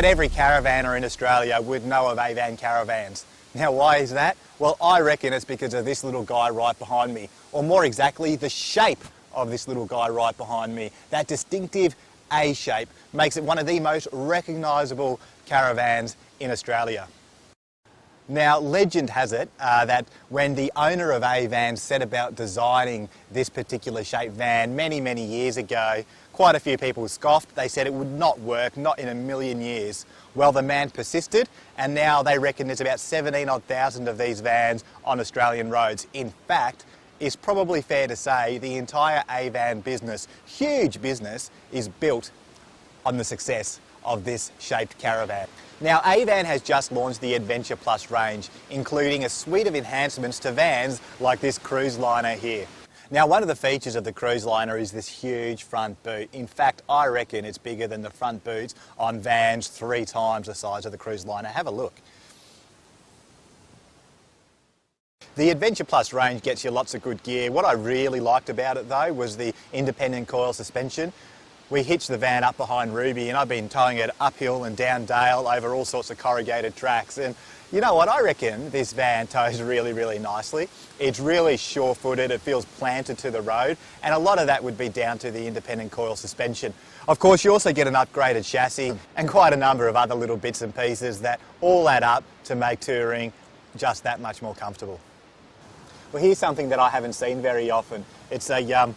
about every caravanner in Australia would know of Avan caravans. Now, why is that? Well, I reckon it's because of this little guy right behind me, or more exactly, the shape of this little guy right behind me. That distinctive A shape makes it one of the most recognisable caravans in Australia. Now, legend has it that when the owner of Avan set about designing this particular shaped van many years ago, quite a few people scoffed. They said it would not work, not in a million years. Well, the man persisted, and now they reckon there's about 17,000 of these vans on Australian roads. In fact, it's probably fair to say the entire Avan business, huge business, is built on the success of this shaped caravan. Now, Avan has just launched the Adventure Plus range, including a suite of enhancements to vans like this cruise liner here. Now, one of the features of the cruise liner is this huge front boot. In fact, I reckon it's bigger than the front boots on vans 3 times the size of the cruise liner. Have a look. The Adventure Plus range gets you lots of good gear. What I really liked about it though was the independent coil suspension. We hitched the van up behind Ruby and I've been towing it uphill and down dale over all sorts of corrugated tracks, and you know what, I reckon this van tows really nicely. It's really sure-footed, it feels planted to the road, and a lot of that would be down to the independent coil suspension. Of course, you also get an upgraded chassis and quite a number of other little bits and pieces that all add up to make touring just that much more comfortable. Well, here's something that I haven't seen very often. It's a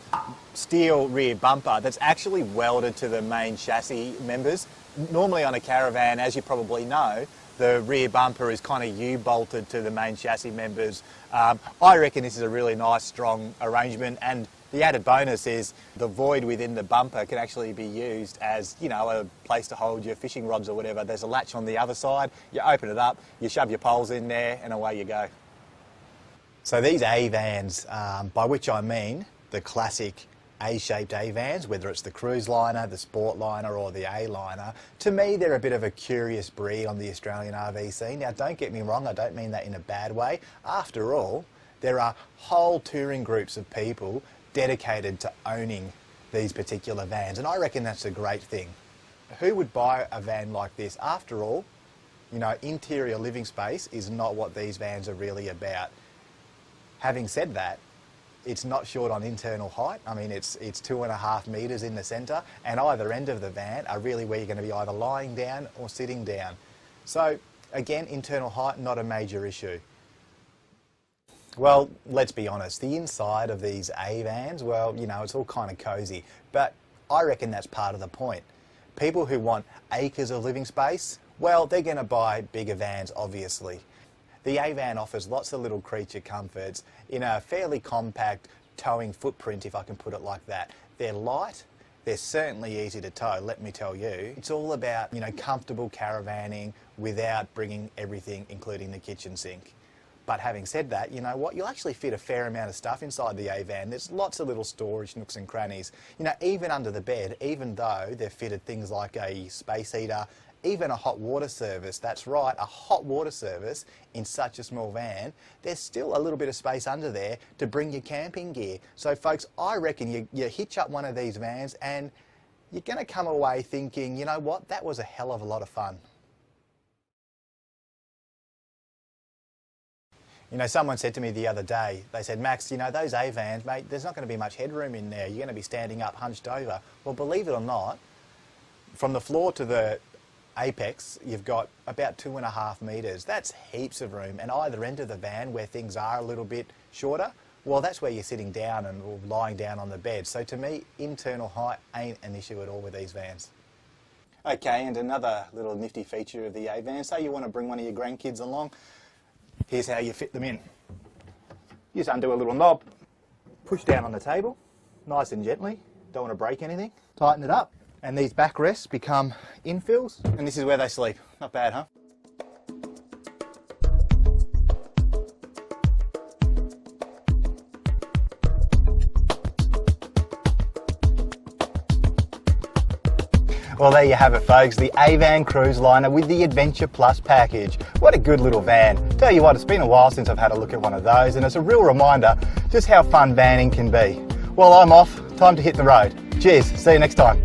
steel rear bumper that's actually welded to the main chassis members. Normally on a caravan, as you probably know, the rear bumper is kind of U-bolted to the main chassis members. I reckon this is a really nice, strong arrangement, and the added bonus is the void within the bumper can actually be used as, you know, a place to hold your fishing rods or whatever. There's a latch on the other side, you open it up, you shove your poles in there, and away you go. So these A-vans, by which I mean the classic A-shaped A-vans, whether it's the cruise liner, the sport liner or the A-liner, to me they're a bit of a curious breed on the Australian RV scene. Now don't get me wrong, I don't mean that in a bad way. After all, there are whole touring groups of people dedicated to owning these particular vans, and I reckon that's a great thing. Who would buy a van like this? After all, you know, interior living space is not what these vans are really about. Having said that, it's not short on internal height. I mean, it's 2.5 metres in the centre, and either end of the van are really where you're going to be either lying down or sitting down. So again, internal height, not a major issue. Well, let's be honest, the inside of these A-vans, well, you know, it's all kind of cosy, but I reckon that's part of the point. People who want acres of living space, well, they're going to buy bigger vans, obviously. The A-van offers lots of little creature comforts in a fairly compact towing footprint, if I can put it like that. They're light, they're certainly easy to tow, let me tell you. It's all about, you know, comfortable caravanning without bringing everything, including the kitchen sink. But having said that, you know what, you'll actually fit a fair amount of stuff inside the A-van. There's lots of little storage nooks and crannies. You know, even under the bed, even though they've fitted things like a space heater, even a hot water service, that's right, a hot water service in such a small van, there's still a little bit of space under there to bring your camping gear. So folks, I reckon you hitch up one of these vans and you're going to come away thinking, you know what, that was a hell of a lot of fun. You know, someone said to me the other day, they said, Max, you know, those A-vans, mate, there's not going to be much headroom in there. You're going to be standing up hunched over. Well, believe it or not, from the floor to the apex, you've got about 2.5 metres. That's heaps of room, and either end of the van where things are a little bit shorter, well, that's where you're sitting down and or lying down on the bed. So to me, internal height ain't an issue at all with these vans. Okay, and another little nifty feature of the A-van, say you want to bring one of your grandkids along, here's how you fit them in. You just undo a little knob, push down on the table, nice and gently, don't want to break anything, tighten it up. And these backrests become infills, and this is where they sleep. Not bad, huh? Well, there you have it, folks, the Avan cruise liner with the Adventure Plus package. What a good little van. Tell you what, it's been a while since I've had a look at one of those, and it's a real reminder just how fun vanning can be. Well, I'm off. Time to hit the road. Cheers. See you next time.